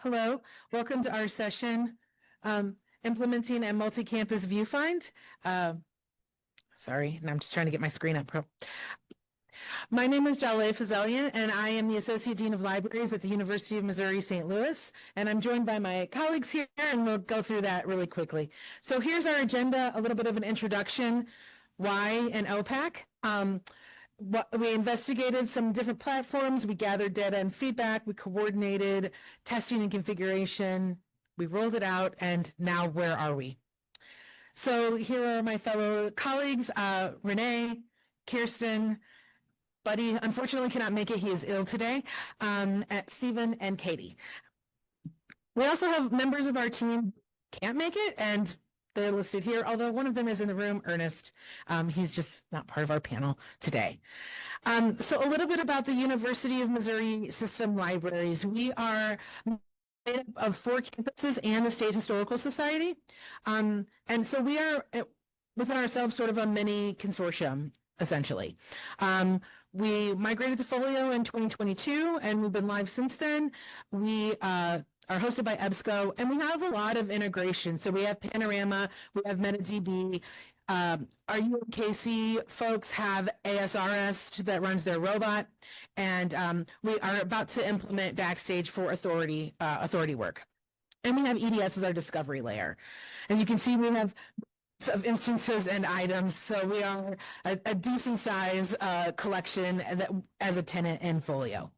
Hello, welcome to our session, implementing a multi-campus VuFind. Sorry, and I'm just trying to get my screen up. My name is Jaleh Fazelian, and I am the Associate Dean of Libraries at the University of Missouri, St. Louis, and I'm joined by my colleagues here, and we'll go through that really quickly. So here's our agenda, a little bit of an introduction, why an OPAC. We investigated some different platforms, we gathered data and feedback, we coordinated testing and configuration, we rolled it out, and now where are we? So here are my fellow colleagues, Renee, Kirsten, Buddy unfortunately cannot make it, he is ill today, Stephen and Katie. We also have members of our team who can't make it, and they're listed here, although one of them is in the room, Ernest. He's just not part of our panel today. So a little bit about the University of Missouri System Libraries. We are made up of 4 campuses and the State Historical Society. And so we are within ourselves sort of a mini consortium, essentially. We migrated to Folio in 2022, and we've been live since then. We are hosted by EBSCO, and we have a lot of integration. So we have Panorama, we have MetaDB. Our UMKC folks have ASRS that runs their robot, and we are about to implement Backstage for authority work. And we have EDS as our discovery layer. As you can see, we have of instances and items, so we are a decent size collection that, as a tenant in Folio.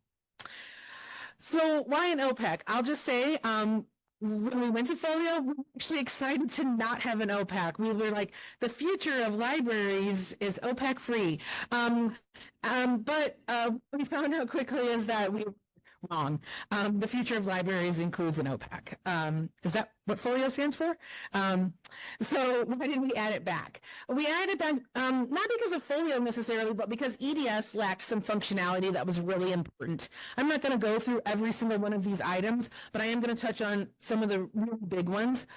So why an OPAC? I'll just say, when we went to Folio, we were actually excited to not have an OPAC. We were like, the future of libraries is OPAC free. But what we found out quickly is that we were wrong. The future of libraries includes an OPAC. Is that what Folio stands for? So why did we add it back? We added it back not because of Folio necessarily, but because EDS lacked some functionality that was really important. I'm not going to go through every single one of these items, but I am going to touch on some of the really big ones,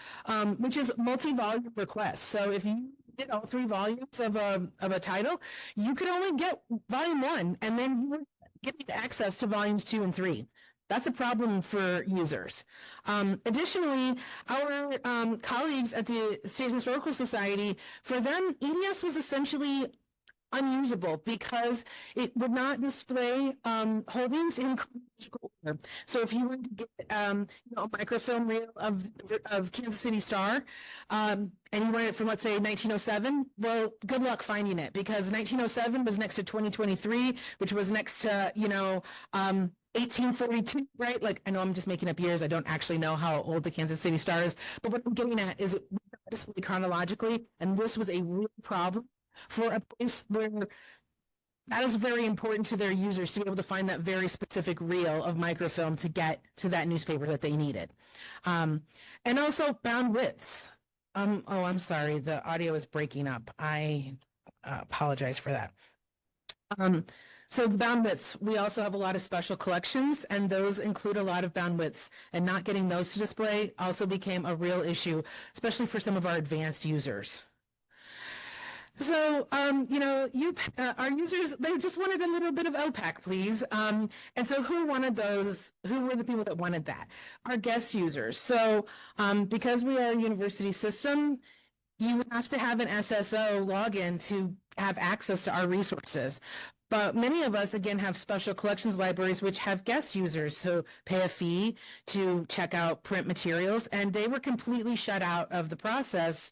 which is multi-volume requests. So if you did all 3 volumes of a title, you could only get volume 1, and then you were getting access to volumes 2 and 3. That's a problem for users. Additionally, our colleagues at the State Historical Society, for them, EDS was essentially unusable because it would not display holdings in chronological order. So if you were to get a microfilm reel of Kansas City Star, and you wanted it from, let's say, 1907, well, good luck finding it, because 1907 was next to 2023, which was next to 1842, right? Like, I know I'm just making up years. I don't actually know how old the Kansas City Star is, but what I'm getting at is it was not displayed chronologically, and this was a real problem for a place where that is very important to their users, to be able to find that very specific reel of microfilm to get to that newspaper that they needed. And also bound widths. Oh, I'm sorry, the audio is breaking up. I apologize for that. So the bound widths, we also have a lot of special collections, and those include a lot of bound widths, and not getting those to display also became a real issue, especially for some of our advanced users. So, our users, they just wanted a little bit of OPAC, please. And so who wanted those? Who were the people that wanted that? Our guest users. So because we are a university system, you have to have an SSO login to have access to our resources. But many of us, again, have special collections libraries which have guest users, so pay a fee to check out print materials, and they were completely shut out of the process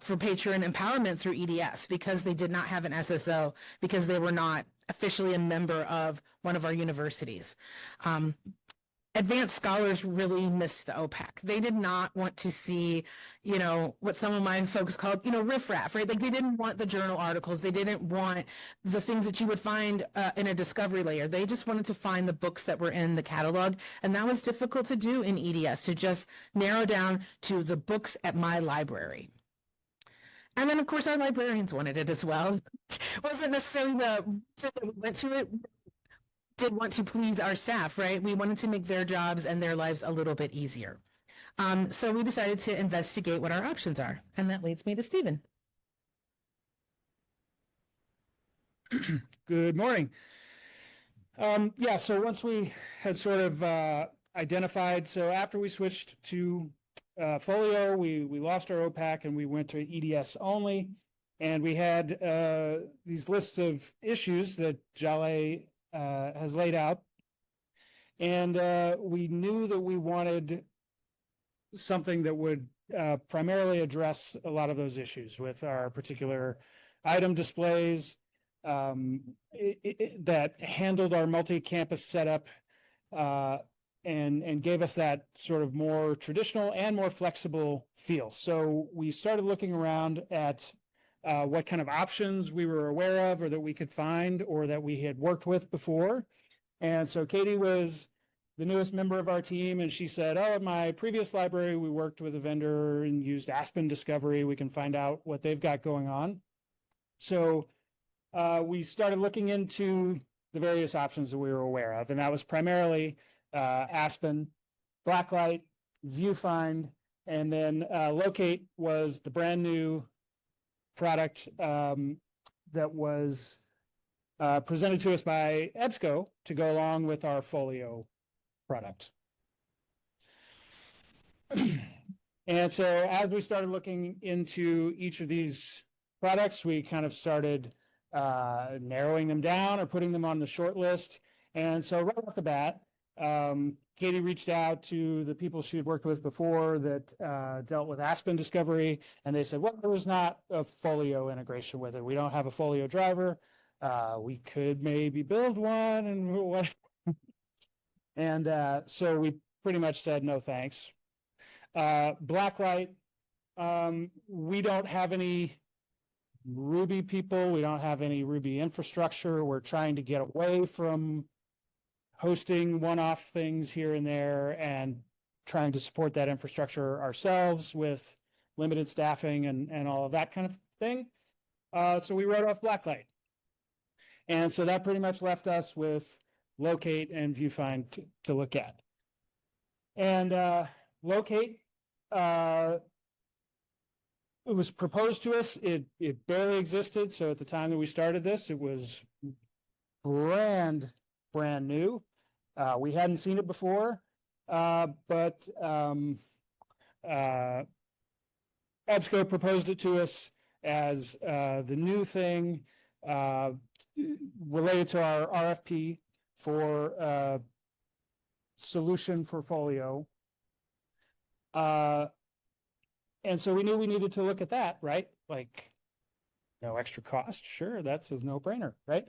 for patron empowerment through EDS because they did not have an SSO, because they were not officially a member of one of our universities. Advanced scholars really missed the OPAC. They did not want to see, what some of my folks called, riffraff, right? Like, they didn't want the journal articles. They didn't want the things that you would find in a discovery layer. They just wanted to find the books that were in the catalog. And that was difficult to do in EDS, to just narrow down to the books at my library. And then, of course, our librarians wanted it as well. It wasn't necessarily the reason that we went to it. We did want to please our staff, right? We wanted to make their jobs and their lives a little bit easier. So we decided to investigate what our options are. And that leads me to Stephen. Good morning. So once we had sort of identified, so after we switched to Folio, we lost our OPAC and we went to EDS only. And we had these lists of issues that Jale has laid out. And we knew that we wanted something that would primarily address a lot of those issues with our particular item displays that handled our multi-campus setup and gave us that sort of more traditional and more flexible feel. So we started looking around at what kind of options we were aware of or that we could find or that we had worked with before. And so Katie was the newest member of our team, and she said, oh, at my previous library, we worked with a vendor and used Aspen Discovery. We can find out what they've got going on. So we started looking into the various options that we were aware of, and that was primarily Aspen, Blacklight, VuFind, and then Locate was the brand new product that was presented to us by EBSCO to go along with our Folio product. And so as we started looking into each of these products, we kind of started narrowing them down or putting them on the short list. And so right off the bat, Katie reached out to the people she had worked with before that dealt with Aspen Discovery, and they said, well, there was not a Folio integration with it. We don't have a Folio driver. We could maybe build one, and what? And so we pretty much said no thanks. Blacklight, we don't have any Ruby people. We don't have any Ruby infrastructure. We're trying to get away from hosting one-off things here and there and trying to support that infrastructure ourselves with limited staffing and all of that kind of thing. So we wrote off Blacklight. And so that pretty much left us with Locate and VuFind to look at. And Locate, it was proposed to us. It barely existed. So at the time that we started this, it was brand new. We hadn't seen it before, but EBSCO proposed it to us as the new thing related to our RFP for solution for Folio. And so we knew we needed to look at that, right? Like, no extra cost. Sure, that's a no-brainer, right?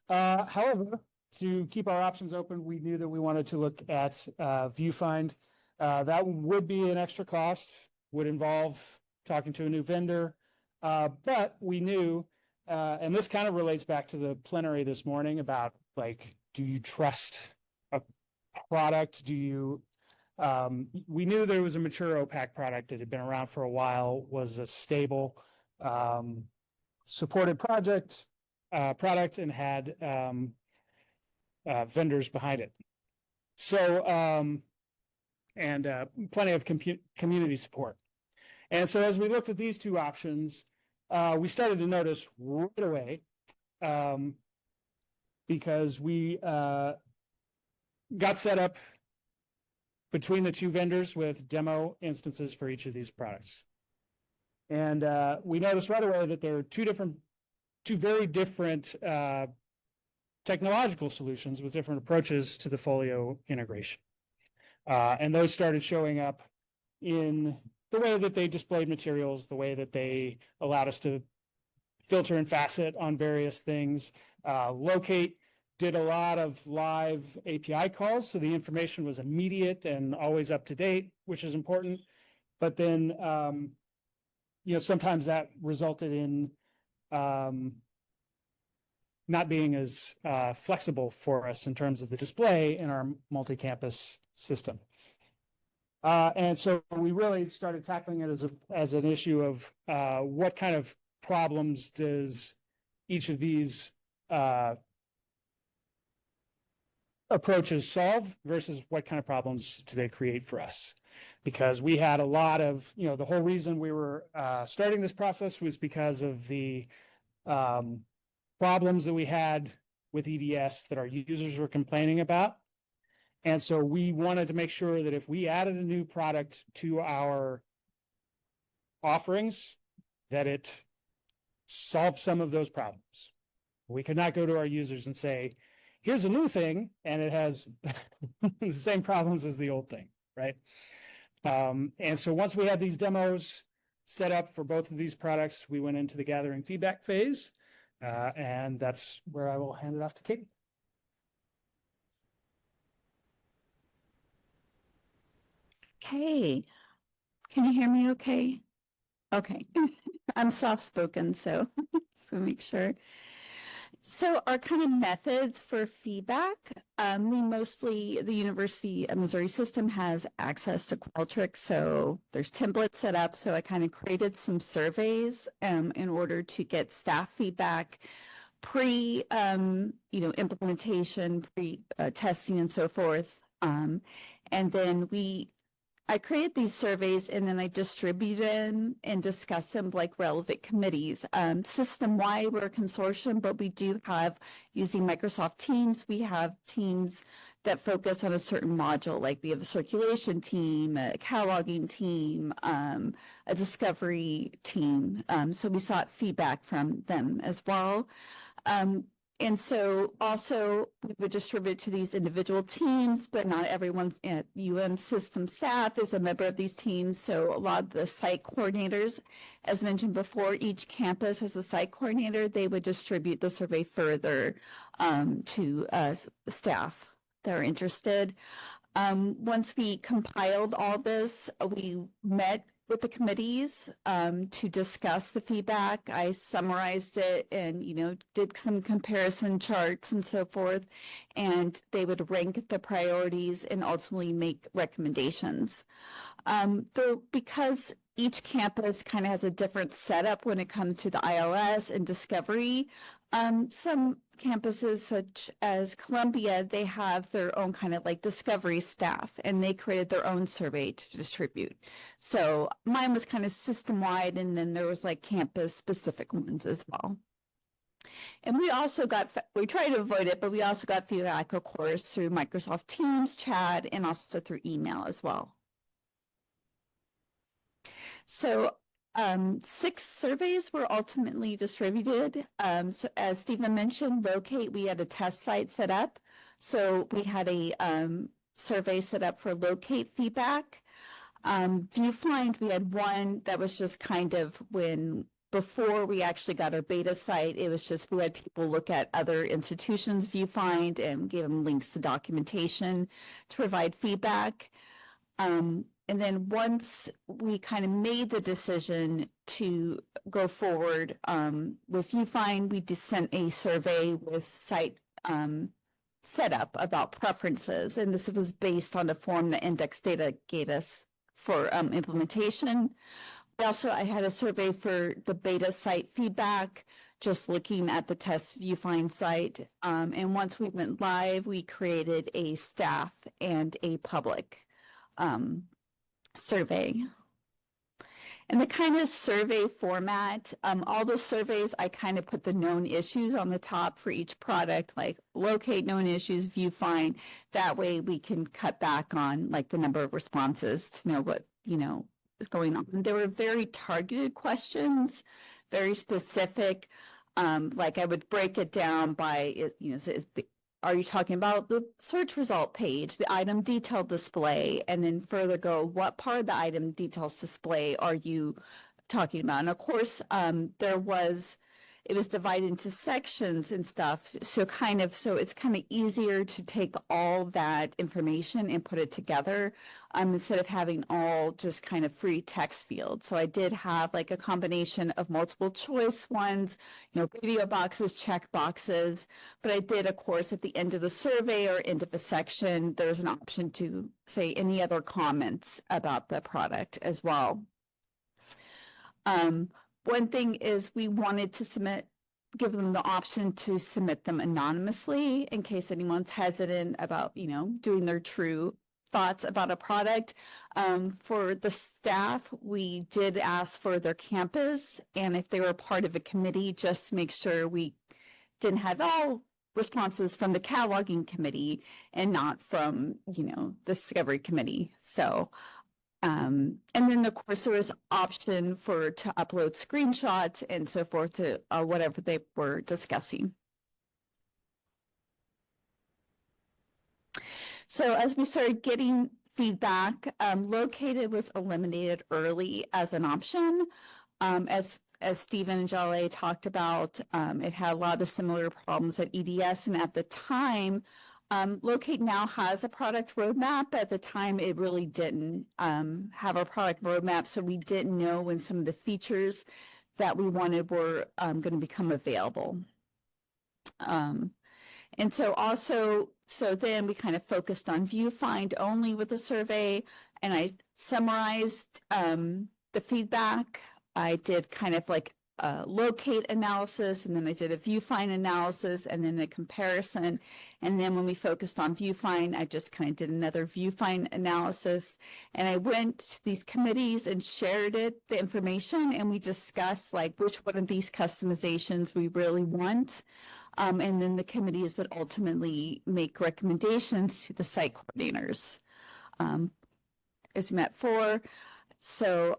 However, to keep our options open, we knew that we wanted to look at VuFind. That would be an extra cost, would involve talking to a new vendor. But we knew, and this kind of relates back to the plenary this morning about, like, do you trust a product? Do you, we knew there was a mature OPAC product that had been around for a while, was a stable, supported product, and had vendors behind it. So, and plenty of community support. And so as we looked at these two options, we started to notice right away, because we got set up between the two vendors with demo instances for each of these products. And we noticed right away that there are two very different technological solutions with different approaches to the Folio integration. And those started showing up in the way that they displayed materials, the way that they allowed us to filter and facet on various things. Locate did a lot of live API calls, so the information was immediate and always up to date, which is important. But then, you know, sometimes that resulted in not being as flexible for us in terms of the display in our multi-campus system. And so we really started tackling it as an issue of what kind of problems does each of these approaches solve versus what kind of problems do they create for us? Because we had a lot of, you know, the whole reason we were starting this process was because of the problems that we had with EDS that our users were complaining about. And so we wanted to make sure that if we added a new product to our offerings, that it solved some of those problems. We could not go to our users and say, here's a new thing, and it has the same problems as the old thing, right? And so once we had these demos set up for both of these products, we went into the gathering feedback phase, and that's where I will hand it off to Katie. Okay. Can you hear me okay? Okay. I'm soft-spoken, so just want to make sure. So our kind of methods for feedback, the University of Missouri system has access to Qualtrics, so there's templates set up. So I kind of created some surveys in order to get staff feedback implementation, testing and so forth. And then I create these surveys and then I distribute them and discuss them like relevant committees. System-wide, we're a consortium, but we do have, using Microsoft Teams, we have teams that focus on a certain module, like we have a circulation team, a cataloging team, a discovery team. So we sought feedback from them as well. And so also we would distribute to these individual teams, but not everyone at system staff is a member of these teams. So a lot of the site coordinators, as mentioned before, each campus has a site coordinator. They would distribute the survey further to staff that are interested. Once we compiled all this, we met with the committees to discuss the feedback. I summarized it and, did some comparison charts and so forth, and they would rank the priorities and ultimately make recommendations. Because each campus kind of has a different setup when it comes to the ILS and discovery, some campuses such as Columbia, they have their own kind of like discovery staff, and they created their own survey to distribute. So mine was kind of system-wide, and then there was like campus-specific ones as well. And we also we tried to avoid it, but we also got feedback, of course, through Microsoft Teams, chat, and also through email as well. So 6 surveys were ultimately distributed. So as Stephen mentioned, Locate, we had a test site set up. So we had a survey set up for Locate feedback. VuFind, we had one that was just kind of before we actually got our beta site, it was just we had people look at other institutions' VuFind and gave them links to documentation to provide feedback. And then once we kind of made the decision to go forward with VuFind, we just sent a survey with site setup about preferences. And this was based on the form that Index Data gave us for implementation. I had a survey for the beta site feedback, just looking at the test VuFind site. And once we went live, we created a staff and a public survey. And the kind of survey format, all the surveys, I kind of put the known issues on the top for each product, like Locate known issues, VuFind. That way we can cut back on like the number of responses to know what, is going on. There were very targeted questions, very specific. Like I would break it down by, are you talking about the search result page, the item detail display, and then further go, what part of the item details display are you talking about? And of course, it was divided into sections and stuff. So it's kind of easier to take all that information and put it together instead of having all just kind of free text fields. So I did have like a combination of multiple choice ones, radio boxes, check boxes, but I did, of course, at the end of the survey or end of a section, there's an option to say any other comments about the product as well. One thing is we wanted to give them the option to submit them anonymously in case anyone's hesitant about, doing their true thoughts about a product. For the staff, we did ask for their campus and if they were part of a committee, just to make sure we didn't have all responses from the cataloging committee and not from, the discovery committee. So, and then of course there was option to upload screenshots and so forth to whatever they were discussing. So as we started getting feedback, located was eliminated early as an option. As Stephen and Jale talked about, it had a lot of similar problems at EDS, and at the time, Locate now has a product roadmap. At the time, it really didn't have a product roadmap, so we didn't know when some of the features that we wanted were going to become available. And so then we kind of focused on VuFind only with the survey, and I summarized the feedback. I did kind of like a locate analysis, and then I did a VuFind analysis, and then a comparison. And then when we focused on VuFind, I just kind of did another VuFind analysis. And I went to these committees and shared the information, and we discussed like which one of these customizations we really want. And then the committees would ultimately make recommendations to the site coordinators. As we met for, so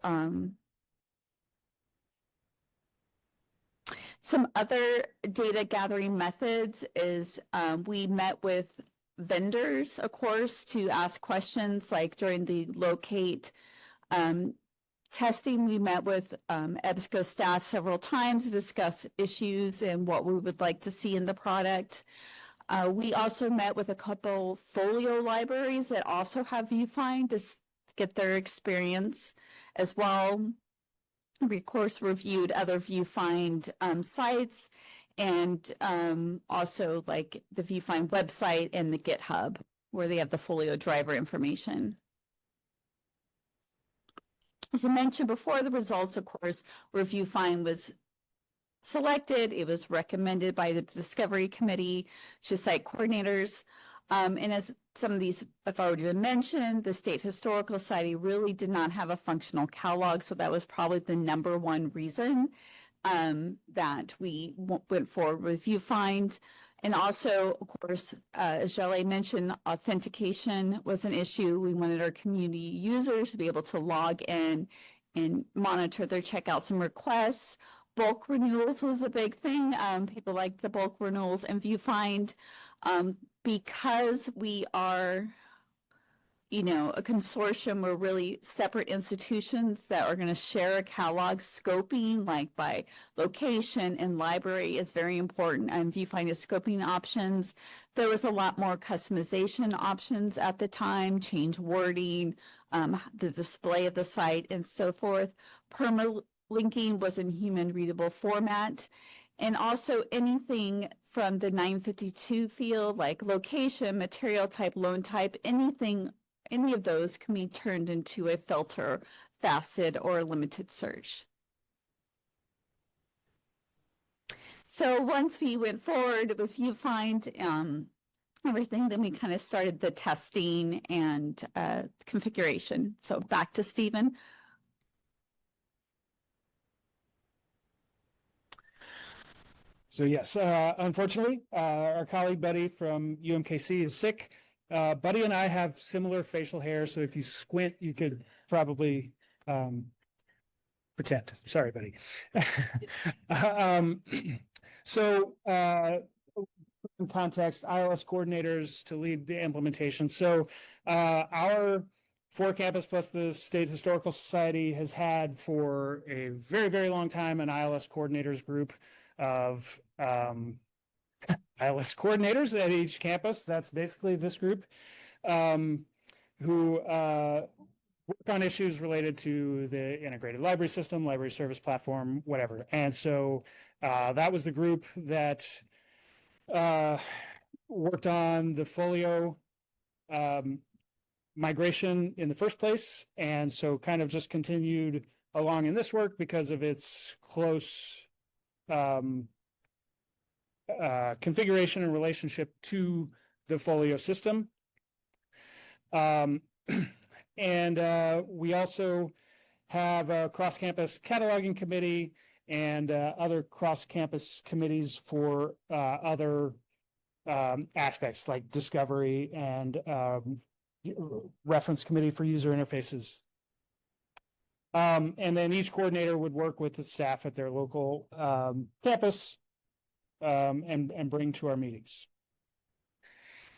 some other data gathering methods is we met with vendors, of course, to ask questions. Like during the locate testing, we met with EBSCO staff several times to discuss issues and what we would like to see in the product. We also met with a couple folio libraries that also have VuFind to get their experience as well. We, of course, reviewed other VuFind sites and also like the VuFind website and the GitHub where they have the folio driver information. As I mentioned before, the results, of course, where VuFind was selected. It was recommended by the discovery committee to site coordinators. And as some of these have already been mentioned, the State Historical Society really did not have a functional catalog, so that was probably the #1 reason that we went forward with VuFind. And also, of course, as Jale mentioned, authentication was an issue. We wanted our community users to be able to log in and monitor their checkouts and requests. Bulk renewals was a big thing. People like the bulk renewals and VuFind. Because we are, a consortium, we're really separate institutions that are going to share a catalog. Scoping, like by location and library, is very important. And VuFind is scoping options. There was a lot more customization options at the time, change wording, the display of the site, and so forth. Permalinking was in human readable format. And also anything from the 952 field, like location, material type, loan type, any of those can be turned into a filter, facet, or a limited search. So once we went forward with VuFind, everything, then we kind of started the testing and configuration. So back to Stephen. So yes, unfortunately, our colleague Buddy from UMKC is sick. Buddy and I have similar facial hair, so if you squint, you could probably pretend. Sorry, Buddy. So in context, iOS coordinators to lead the implementation. So our For Campus plus the State Historical Society has had for a very, very long time an iOS coordinators group of iOS coordinators at each campus. That's basically this group who work on issues related to the integrated library system, library service platform, whatever. And so that was the group that worked on the folio migration in the first place. And so kind of just continued along in this work because of its close configuration and relationship to the folio system. And we also have a cross-campus cataloging committee and other cross-campus committees for other aspects like discovery and reference committee for user interfaces. And then each coordinator would work with the staff at their local campus and bring to our meetings.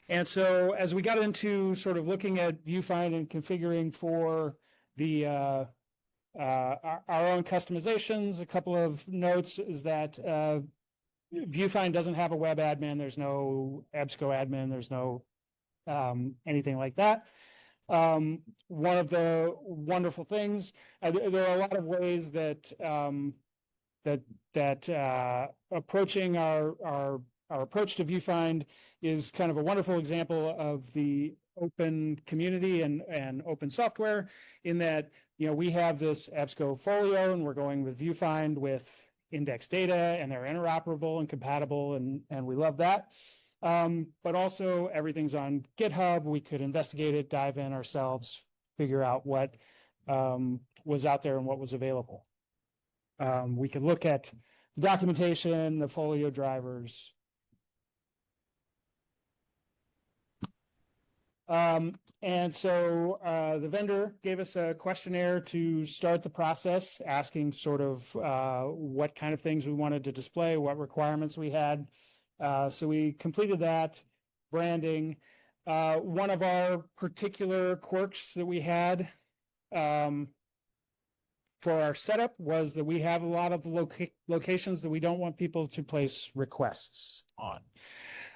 And so as we got into sort of looking at VuFind and configuring for the our own customizations, a couple of notes is that VuFind doesn't have a web admin. There's no EBSCO admin. There's no anything like that. One of the wonderful things, there are a lot of ways that approaching our approach to VuFind is kind of a wonderful example of the open community and open software, in that, you know, we have this EBSCO folio and we're going with VuFind with index data, and they're interoperable and compatible, and we love that. But also everything's on GitHub. We could investigate it, dive in ourselves, figure out what was out there and what was available. We could look at the documentation, the folio drivers. And so the vendor gave us a questionnaire to start the process, asking sort of what kind of things we wanted to display, what requirements we had. So we completed that. Branding. One of our particular quirks that we had for our setup was that we have a lot of locations that we don't want people to place requests on.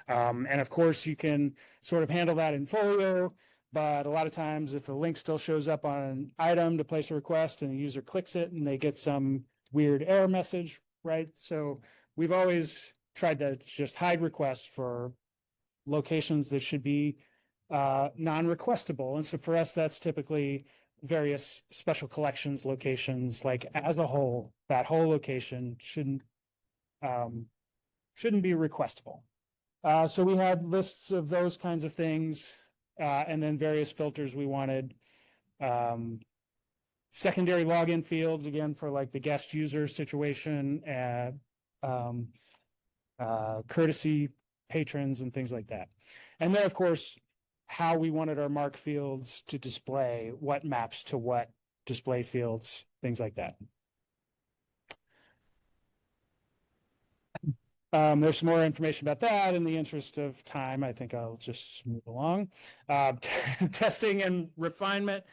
And of course, you can sort of handle that in Folio, but a lot of times if a link still shows up on an item to place a request and the user clicks it and they get some weird error message, right? So we've always tried to just hide requests for locations that should be non-requestable. And so for us, that's typically various special collections locations. Like as a whole, that whole location shouldn't be requestable. So we had lists of those kinds of things, and then various filters we wanted. Secondary login fields, again, for like the guest user situation, courtesy patrons and things like that. And then, of course, how we wanted our mark fields to display, what maps to what display fields, things like that. There's some more information about that. In the interest of time, I think I'll just move along. Testing and refinement.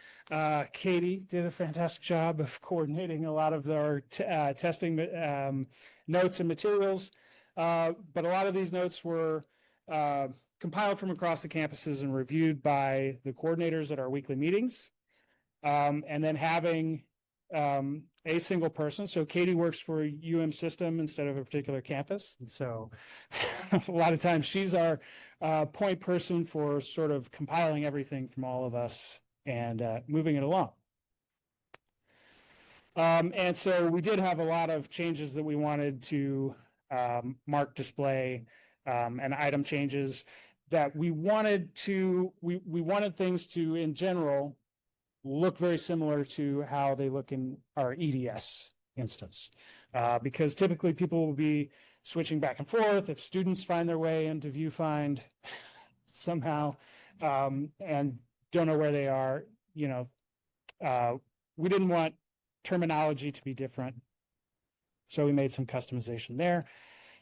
Katie did a fantastic job of coordinating a lot of our testing notes and materials. But a lot of these notes were compiled from across the campuses and reviewed by the coordinators at our weekly meetings. And then having a single person. So Katie works for system instead of a particular campus. And so a lot of times she's our point person for sort of compiling everything from all of us and moving it along. And so we did have a lot of changes that we wanted to mark display and item changes that we wanted to, we wanted things to, in general, look very similar to how they look in our EDS instance. Because typically people will be switching back and forth if students find their way into VuFind somehow and don't know where they are. You know, we didn't want terminology to be different, so we made some customization there.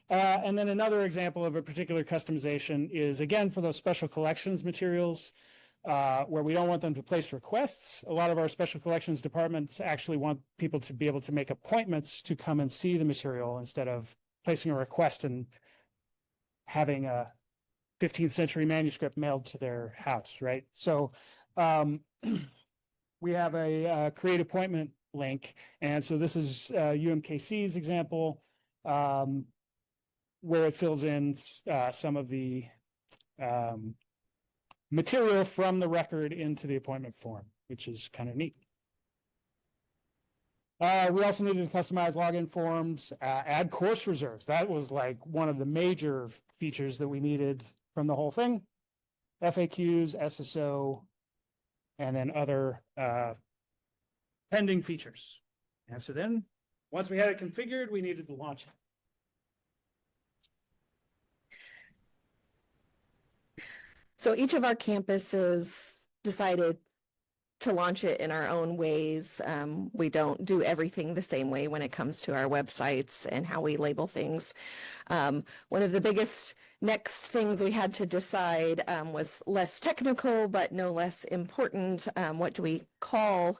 And then another example of a particular customization is, again, for those special collections materials, where we don't want them to place requests. A lot of our special collections departments actually want people to be able to make appointments to come and see the material instead of placing a request and having a 15th century manuscript mailed to their house, right? So we have a create appointment link. And so this is UMKC's example, where it fills in some of the material from the record into the appointment form, which is kind of neat. We also needed to customize login forms, add course reserves. That was like one of the major features that we needed from the whole thing. FAQs, SSO, and then other pending features. And so then once we had it configured, we needed to launch it. So each of our campuses decided to launch it in our own ways. We don't do everything the same way when it comes to our websites and how we label things. One of the biggest next things we had to decide was less technical, but no less important. What do we call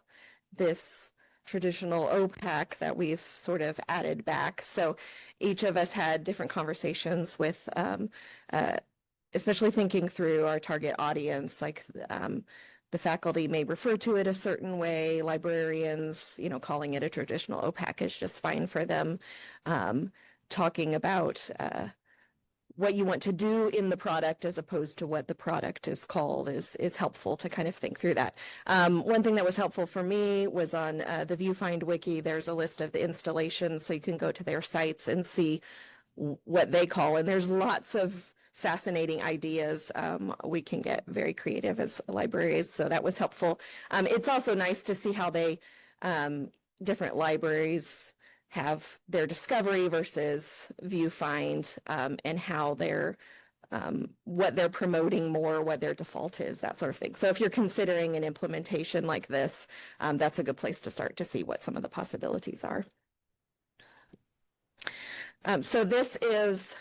this traditional OPAC that we've sort of added back? So each of us had different conversations with especially thinking through our target audience, like the faculty may refer to it a certain way. Librarians, calling it a traditional OPAC is just fine for them. Talking about what you want to do in the product as opposed to what the product is called is helpful to kind of think through that. One thing that was helpful for me was on the VuFind wiki. There's a list of the installations, so you can go to their sites and see what they call, and there's lots of fascinating ideas. We can get very creative as libraries, so that was helpful. It's also nice to see how they different libraries have their discovery versus VuFind, and how they're what they're promoting more, what their default is, that sort of thing. So if you're considering an implementation like this, that's a good place to start to see what some of the possibilities are. So this is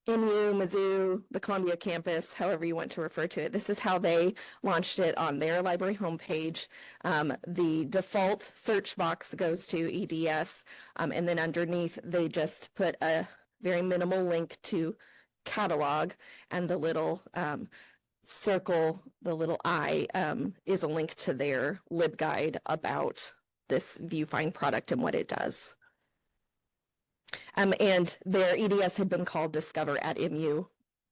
MU, Mizzou, the Columbia campus, however you want to refer to it. This is how they launched it on their library homepage. The default search box goes to EDS, and then underneath they just put a very minimal link to catalog, and the little circle, the little I, is a link to their LibGuide about this VuFind product and what it does. And their EDS had been called Discover at MU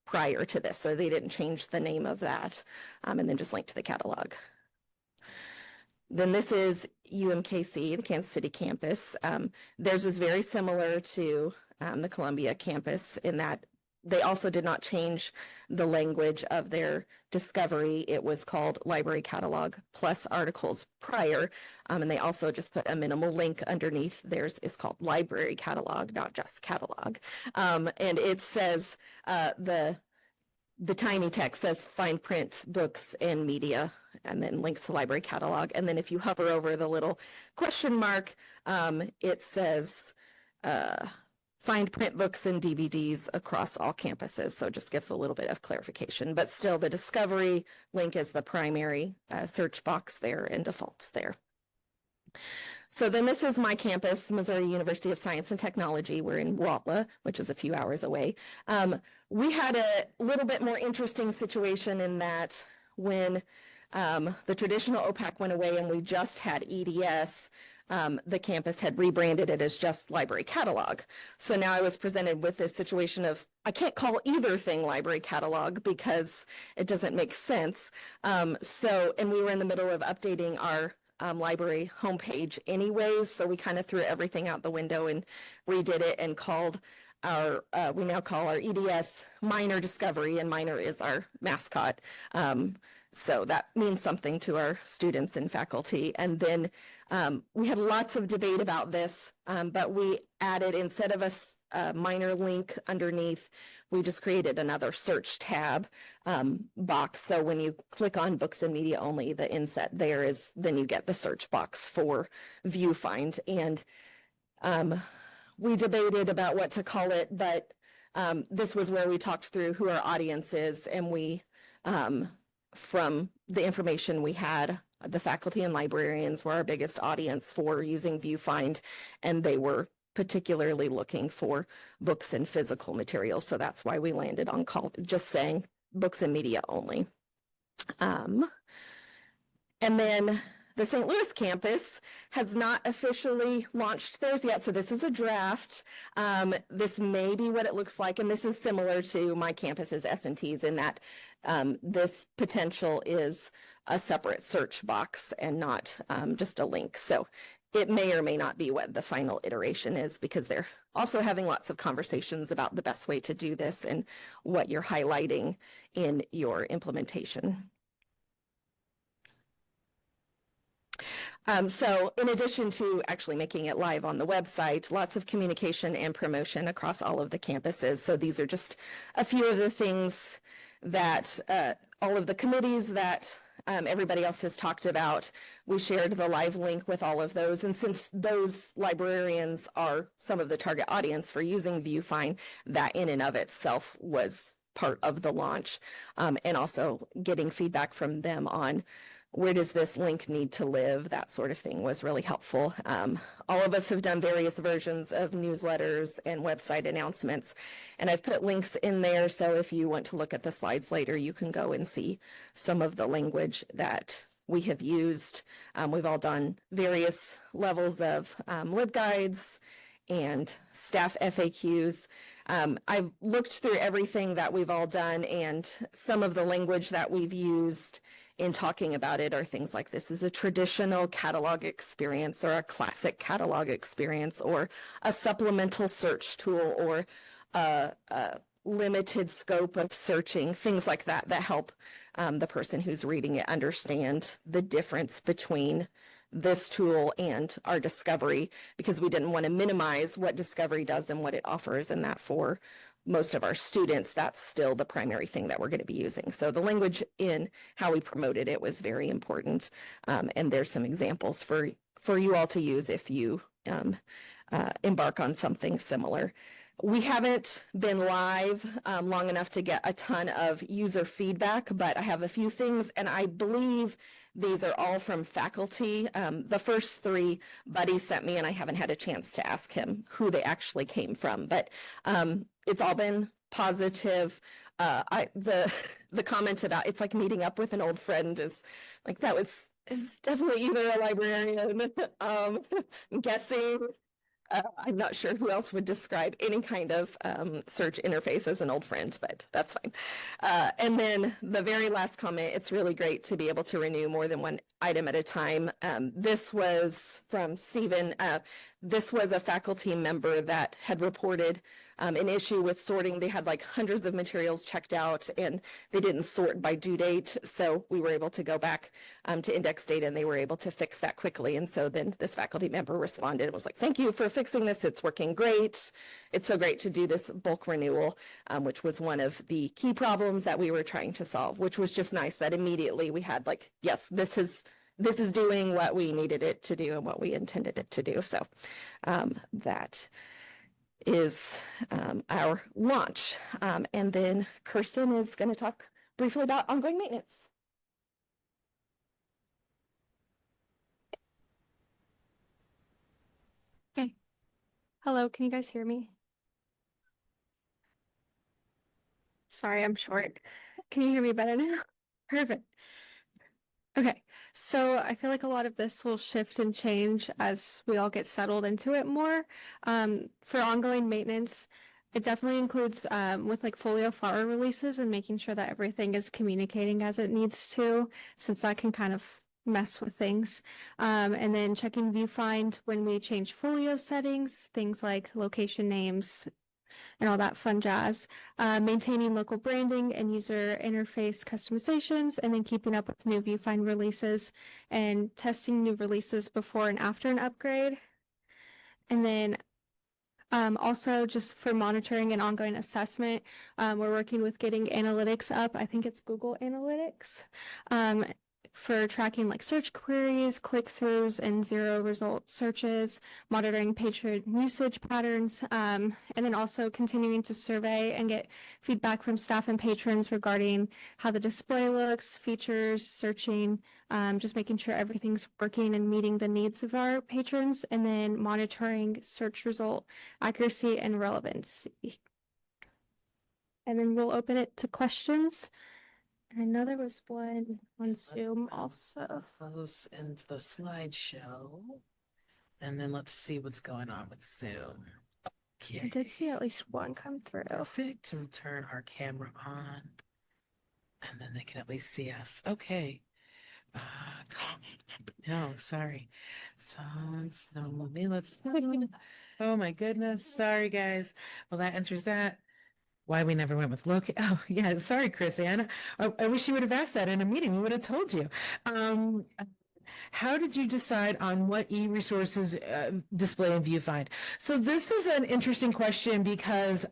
prior to this, so they didn't change the name of that, and then just link to the catalog. Then this is UMKC, the Kansas City campus. Theirs was very similar to the Columbia campus in that they also did not change the language of their discovery. It was called Library Catalog plus Articles Prior, and they also just put a minimal link underneath. Theirs is called Library Catalog, not just Catalog. And it says, the tiny text says Find Print, Books, and Media, and then links to Library Catalog. And then if you hover over the little question mark, it says, Find print books and DVDs across all campuses. So it just gives a little bit of clarification, but still the discovery link is the primary search box there and defaults there. So then this is my campus, Missouri University of Science and Technology. We're in Rolla, which is a few hours away. We had a little bit more interesting situation in that when the traditional OPAC went away and we just had EDS, the campus had rebranded it as just Library Catalog. So now I was presented with this situation of, I can't call either thing Library Catalog because it doesn't make sense. And we were in the middle of updating our library homepage anyways, so we kind of threw everything out the window and redid it and called our, we now call our EDS Minor Discovery, and Minor is our mascot. So that means something to our students and faculty. And then we had lots of debate about this, but we added, instead of a minor link underneath, we just created another search tab box. So when you click on Books and Media Only, the inset there is, then you get the search box for VuFind. And we debated about what to call it, but this was where we talked through who our audience is, and we from the information we had, the faculty and librarians were our biggest audience for using VuFind, and they were particularly looking for books and physical materials. So that's why we landed on just saying Books and Media Only. And then the St. Louis campus has not officially launched theirs yet, so this is a draft. This may be what it looks like, and this is similar to my campus's S&Ts in that this potential is a separate search box and not just a link. So it may or may not be what the final iteration is, because they're also having lots of conversations about the best way to do this and what you're highlighting in your implementation. So in addition to actually making it live on the website, lots of communication and promotion across all of the campuses. So these are just a few of the things that all of the committees that everybody else has talked about, we shared the live link with all of those. And since those librarians are some of the target audience for using VuFind, that in and of itself was part of the launch. And also getting feedback from them on where does this link need to live, that sort of thing was really helpful. All of us have done various versions of newsletters and website announcements, and I've put links in there, so if you want to look at the slides later, you can go and see some of the language that we have used. We've all done various levels of LibGuides and staff FAQs. I've looked through everything that we've all done, and some of the language that we've used in talking about it are things like this is a traditional catalog experience or a classic catalog experience or a supplemental search tool or a limited scope of searching, things like that that help the person who's reading it understand the difference between this tool and our Discovery, because we didn't want to minimize what Discovery does and what it offers, and that for most of our students, that's still the primary thing that we're going to be using. So the language in how we promoted it was very important. And there's some examples for you all to use if you embark on something similar. We haven't been live long enough to get a ton of user feedback, but I have a few things, and I believe these are all from faculty. The first three Buddy sent me, and I haven't had a chance to ask him who they actually came from, but it's all been positive. The comment about it's like meeting up with an old friend is like, is definitely either a librarian, I'm guessing. I'm not sure who else would describe any kind of search interface as an old friend, but that's fine. And then the very last comment, it's really great to be able to renew more than one item at a time. This was from Stephen. This was a faculty member that had reported an issue with sorting. They had like hundreds of materials checked out and they didn't sort by due date. So we were able to go back to index data and they were able to fix that quickly. And so then this faculty member responded and was like, thank you for fixing this. It's working great. It's so great to do this bulk renewal, which was one of the key problems that we were trying to solve, which was just nice that immediately we had like, yes, this is doing what we needed it to do and what we intended it to do. So that is our launch. And then Kirsten is going to talk briefly about ongoing maintenance. Okay. Hello, can you guys hear me? Sorry, I'm short. Can you hear me better now? Perfect. Okay, so I feel like a lot of this will shift and change as we all get settled into it more. For ongoing maintenance, it definitely includes with like folio FAR releases and making sure that everything is communicating as it needs to, since that can kind of mess with things. And then checking VuFind when we change folio settings, things like location names, and all that fun jazz, maintaining local branding and user interface customizations, and then keeping up with new VuFind releases and testing new releases before and after an upgrade. And then also just for monitoring and ongoing assessment, we're working with getting analytics up. I think it's Google Analytics. For tracking like search queries, click-throughs, and zero result searches, monitoring patron usage patterns, and then also continuing to survey and get feedback from staff and patrons regarding how the display looks, features, searching, just making sure everything's working and meeting the needs of our patrons, and then monitoring search result accuracy and relevance. And then we'll open it to questions. I know there was one on Zoom also. Close into the slideshow. And then let's see what's going on with Zoom. Okay. I did see at least one come through. Perfect. To turn our camera on. And then they can at least see us. Okay. No, sorry. Sounds no. Let's. Oh my goodness. Sorry, guys. Well, that answers that. Why we never went with look. Oh yeah, sorry, Chrissy. I wish you would have asked that in a meeting. We would have told you. How did you decide on what e-resources display in VuFind? So this is an interesting question because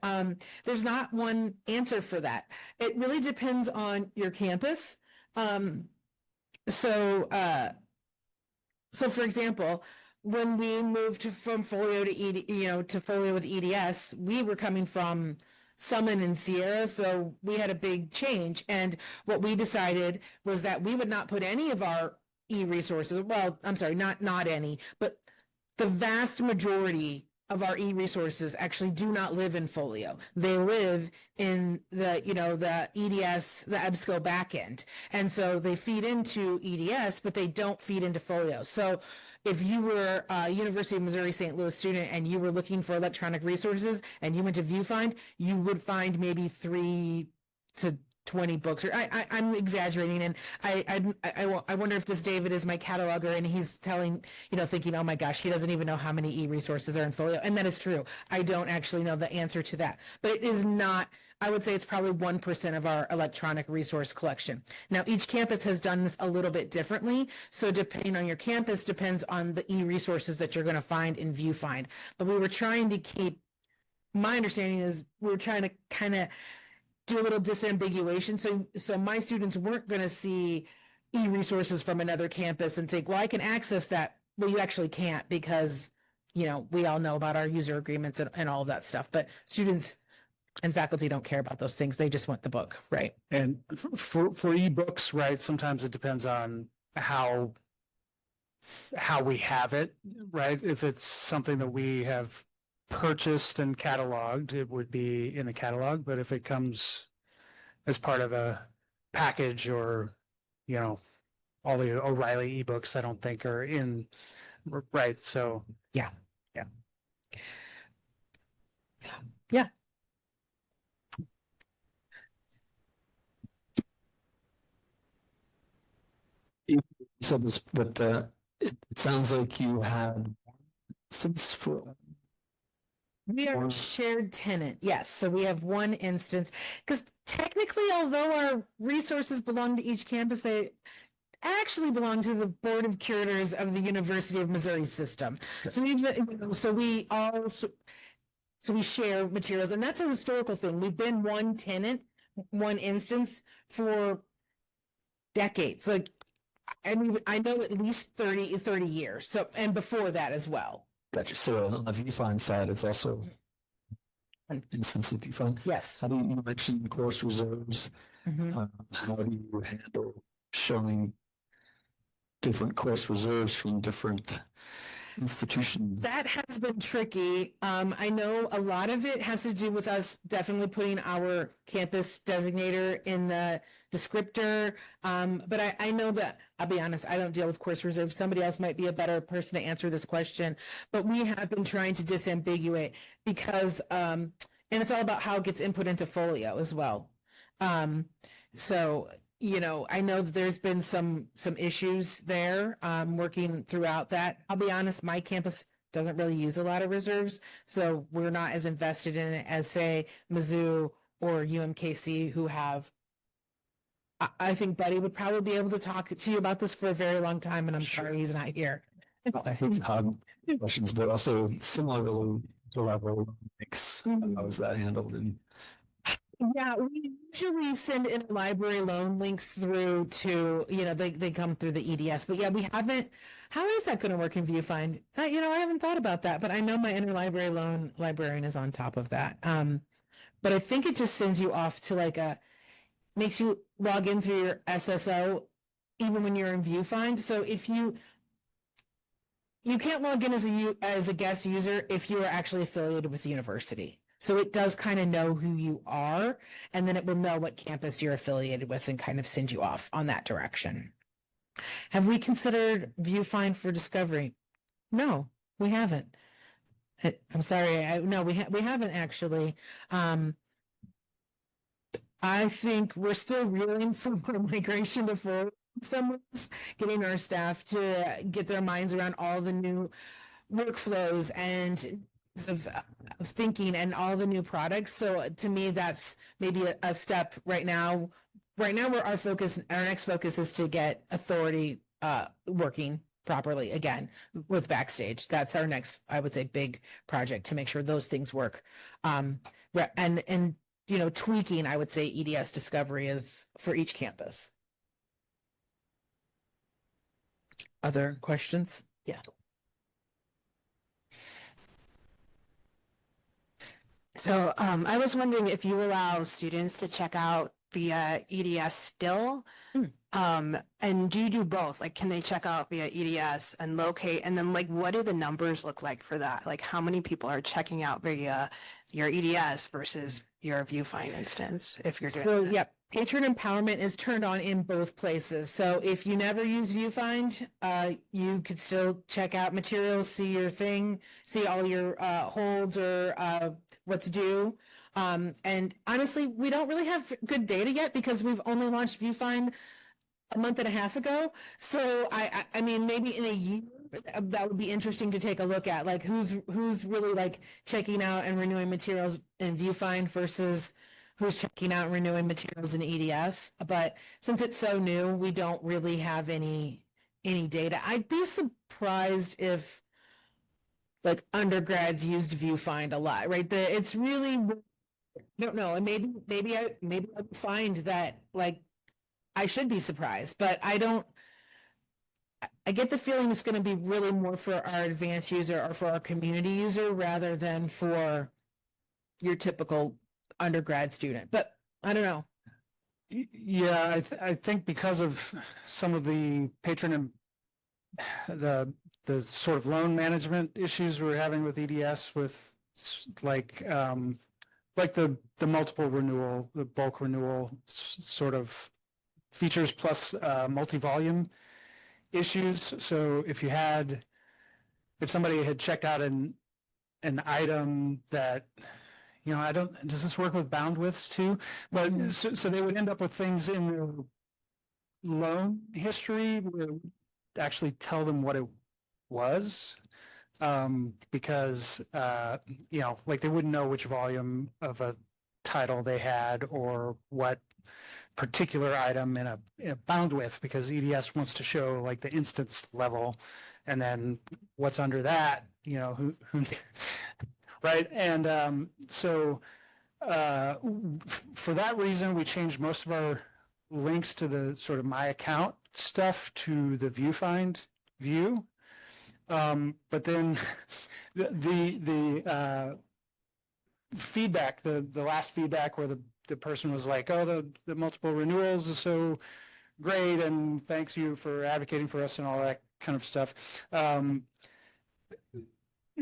there's not one answer for that. It really depends on your campus. So for example, when we moved from Folio to to Folio with EDS, we were coming from Summon and Sierra, so we had a big change. And what we decided was that we would not put any of our e-resources, well, I'm sorry, not any, but the vast majority of our e-resources actually do not live in Folio. They live in the, the EDS, the EBSCO backend. And so they feed into EDS, but they don't feed into Folio. So if you were a University of Missouri St. Louis student and you were looking for electronic resources and you went to VuFind, you would find maybe 3 to 20 books, or I'm exaggerating, and I wonder if this David is my cataloger and he's telling, thinking, oh my gosh, he doesn't even know how many e-resources are in Folio, and that is true. I don't actually know the answer to that, but it is not. I would say it's probably 1% of our electronic resource collection. Now, each campus has done this a little bit differently, so depending on your campus depends on the e-resources that you're going to find in VuFind. But we were trying to keep. My understanding is we were trying to kind of do a little disambiguation. So my students weren't going to see e-resources from another campus and think, well, I can access that. Well, you actually can't because, we all know about our user agreements and all of that stuff. But students and faculty don't care about those things. They just want the book, right? And for ebooks, right, sometimes it depends on how we have it, right? If it's something that we have purchased and cataloged, it would be in the catalog. But if it comes as part of a package or, all the O'Reilly ebooks, I don't think are in, right? So yeah. You said this, but it sounds like you had since for We are Or- a shared tenant, yes. So we have one instance because technically, although our resources belong to each campus, they actually belong to the Board of Curators of the University of Missouri system. So we share materials, and that's a historical thing. We've been one tenant, one instance for decades. Like, I know at least 30 years. So, and before that as well. gotcha. So on the VuFind side, it's also an instance of VuFind. Yes. How do you mention course reserves? Mhm. How do you handle showing different course reserves from different institutions? That has been tricky. I know a lot of it has to do with us definitely putting our campus designator in the descriptor. But I know that, I'll be honest, I don't deal with course reserves. Somebody else might be a better person to answer this question. But we have been trying to disambiguate because, and it's all about how it gets input into Folio as well. I know that there's been some issues there working throughout that. I'll be honest, my campus doesn't really use a lot of reserves, so we're not as invested in it as, say, Mizzou or UMKC, who have. I think Buddy would probably be able to talk to you about this for a very long time, and I'm sorry he's not here. I hate to hog questions, but also similarly to level mix. How is that handled? And Yeah, we usually send in library loan links through to, they come through the EDS, but yeah, we haven't. How is that going to work in VuFind? I haven't thought about that, but I know my interlibrary loan librarian is on top of that. But I think it just sends you off to makes you log in through your SSO even when you're in VuFind. So if you can't log in as a guest user if you are actually affiliated with the university. So it does kind of know who you are, and then it will know what campus you're affiliated with and kind of send you off on that direction. Have we considered VuFind for discovery? No, we haven't. I'm sorry. No, we haven't actually. I think we're still reeling from our migration to full. Someone's getting our staff to get their minds around all the new workflows and of thinking and all the new products. So to me, that's maybe a step right now. Right now, where our next focus is to get authority working properly again with Backstage. That's our next, I would say, big project to make sure those things work. And you know, tweaking, I would say EDS discovery is for each campus. Other questions? Yeah. So I was wondering if you allow students to check out via EDS still, and do you do both? Like, can they check out via EDS and locate? And then, like, what do the numbers look like for that? Like, how many people are checking out via your EDS versus your VuFind instance, if you're doing So, that? yep, patron empowerment is turned on in both places. So if you never use VuFind, you could still check out materials, see your thing, see all your holds or what's due. And honestly, we don't really have good data yet because we've only launched VuFind a month and a half ago. So I mean, maybe in a year, that would be interesting to take a look at, like who's really like checking out and renewing materials in VuFind versus who's checking out and renewing materials in EDS. But since it's so new, we don't really have any data. I'd be surprised if like undergrads used VuFind a lot, right? It's really, I don't know, and maybe I would find that like I should be surprised, but I get the feeling it's going to be really more for our advanced user or for our community user rather than for your typical undergrad student. But I don't know. Yeah, I think because of some of the patron and the sort of loan management issues we're having with EDS with like the multiple renewal, the bulk renewal sort of features plus multi-volume issues. So if somebody had checked out an item that, you know, does this work with bound widths too? But so they would end up with things in their loan history where it would actually tell them what it was. Because, you know, like they wouldn't know which volume of a title they had or what particular item in a bound width, because EDS wants to show like the instance level, and then what's under that, you know, who right? And so for that reason, we changed most of our links to the sort of my account stuff to the VuFind view. But then the feedback, the last feedback where the person was like, oh, the multiple renewals is so great, and thanks you for advocating for us and all that kind of stuff.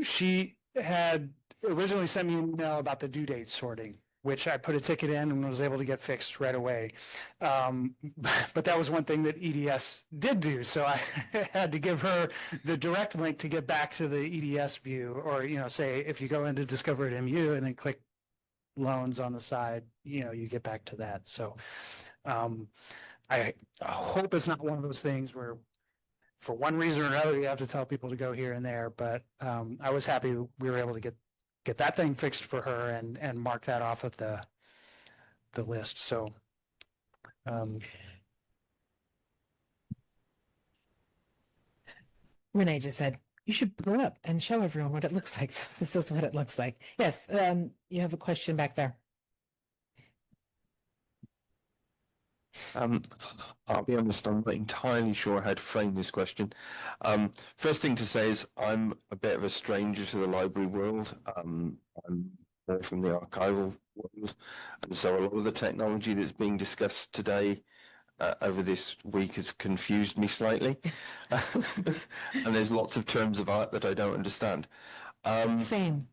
She had originally sent me an email about the due date sorting, which I put a ticket in and was able to get fixed right away. But that was one thing that EDS did do. So I had to give her the direct link to get back to the EDS view, or, you know, say, if you go into Discover at MU and then click loans on the side, you know, you get back to that. So I hope it's not one of those things where for one reason or another, you have to tell people to go here and there. But I was happy we were able to get that thing fixed for her and mark that off of the list. So Renee just said, you should pull it up and show everyone what it looks like. So this is what it looks like. Yes, you have a question back there. I'll be honest, I'm not entirely sure how to frame this question. First thing to say is I'm a bit of a stranger to the library world. I'm more from the archival world, and so a lot of the technology that's being discussed today over this week has confused me slightly. And there's lots of terms of art that I don't understand. Same.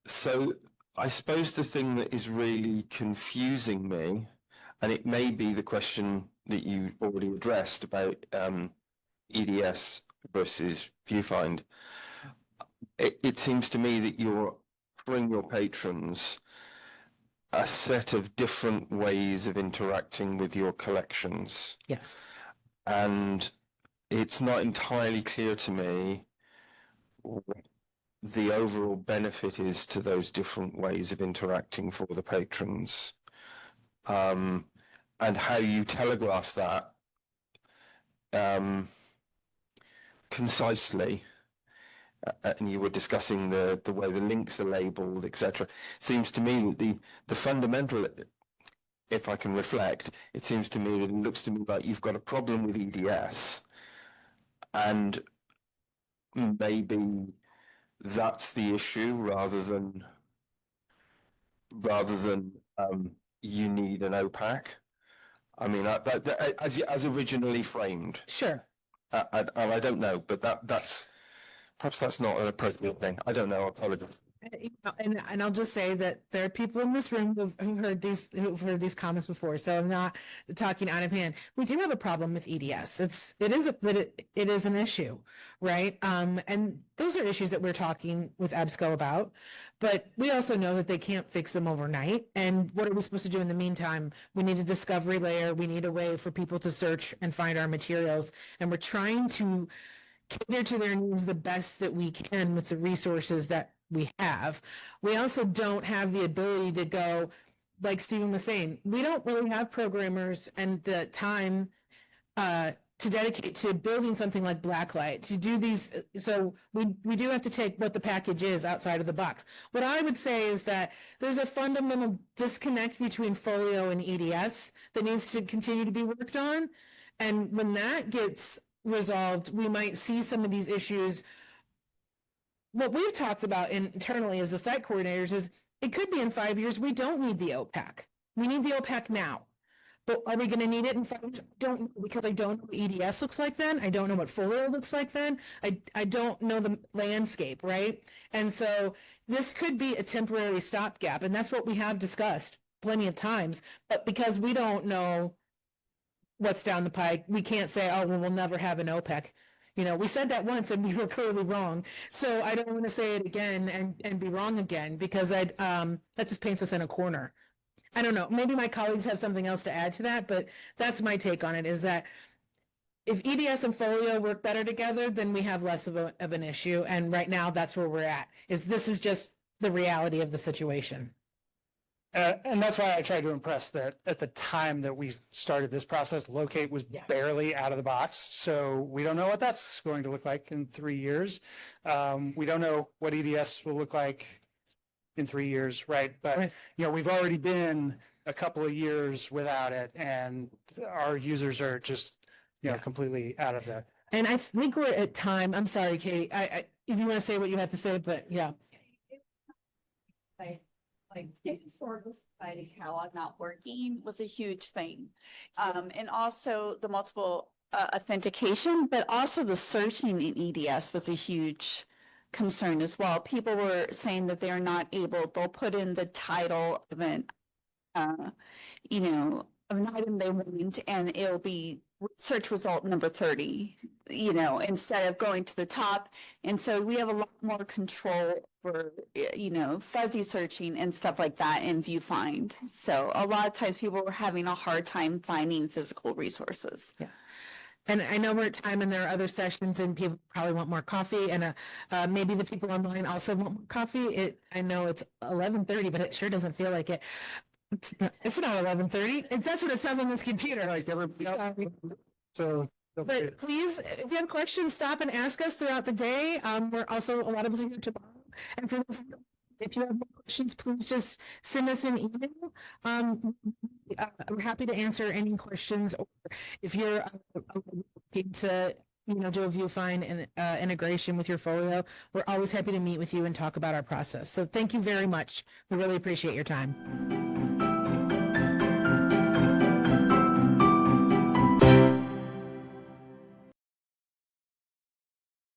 So I suppose the thing that is really confusing me, and it may be the question that you already addressed about EDS versus VuFind, it seems to me that you're offering your patrons a set of different ways of interacting with your collections. Yes. And it's not entirely clear to me what the overall benefit is to those different ways of interacting for the patrons. And and how you telegraph that concisely, and you were discussing the way the links are labeled, etc. Seems to me that the fundamental, if I can reflect, it seems to me that it looks to me like you've got a problem with EDS, and maybe that's the issue rather than you need an OPAC. I mean, as originally framed. Sure. And I don't know, but that's perhaps that's not an appropriate thing. I don't know. I apologize. And I'll just say that there are people in this room who've heard these comments before, so I'm not talking out of hand. We do have a problem with EDS. It is an issue, right? And those are issues that we're talking with EBSCO about, but we also know that they can't fix them overnight. And what are we supposed to do in the meantime? We need a discovery layer. We need a way for people to search and find our materials, and we're trying to cater to their needs the best that we can with the resources that we have. We also don't have the ability to go, like Stephen was saying, we don't really have programmers and the time to dedicate to building something like Blacklight, to do these. So we do have to take what the package is outside of the box. What I would say is that there's a fundamental disconnect between Folio and EDS that needs to continue to be worked on. And when that gets resolved, we might see some of these issues. What we've talked about internally as the site coordinators is it could be in 5 years we don't need the OPAC. We need the OPAC now. But are we going to need it in 5 years? I don't know, because I don't know what EDS looks like then. I don't know what Folio looks like then. I don't know the landscape, right? And so this could be a temporary stopgap, and that's what we have discussed plenty of times. But because we don't know what's down the pike, we can't say, oh, well, we'll never have an OPEC. You know, we said that once and we were clearly wrong. So I don't want to say it again and be wrong again, because that just paints us in a corner. I don't know. Maybe my colleagues have something else to add to that, but that's my take on it, is that if EDS and Folio work better together, then we have less of an issue. And right now that's where we're at, is this is just the reality of the situation. And that's why I tried to impress that at the time that we started this process, Locate was barely out of the box. So we don't know what that's going to look like in 3 years. We don't know what EDS will look like in 3 years, right? But, you know, we've already been a couple of years without it, and our users are just, you know, completely out of that. And I think we're at time. I'm sorry, Katie. If you want to say what you have to say, but yeah. Like State Historical Society catalog not working was a huge thing. And also the multiple authentication, but also the searching in EDS was a huge concern as well. People were saying that they're not able, they'll put in the title of an, you know, of an item they want, and it'll be search result number 30, you know, instead of going to the top. And so we have a lot more control for, you know, fuzzy searching and stuff like that in VuFind. So a lot of times people were having a hard time finding physical resources. Yeah. And I know we're at time and there are other sessions and people probably want more coffee, and maybe the people online also want more coffee. I know it's 11:30, but it sure doesn't feel like it. It's not 11:30. That's what it says on this computer. Like everybody else. So, but please, if you have questions, stop and ask us throughout the day. We're also, a lot of us are here tomorrow. And for those, if you have more questions, please just send us an email. We're happy to answer any questions. Or if you're looking to, you know, do a VuFind and integration with your Folio, we're always happy to meet with you and talk about our process. So thank you very much. We really appreciate your time.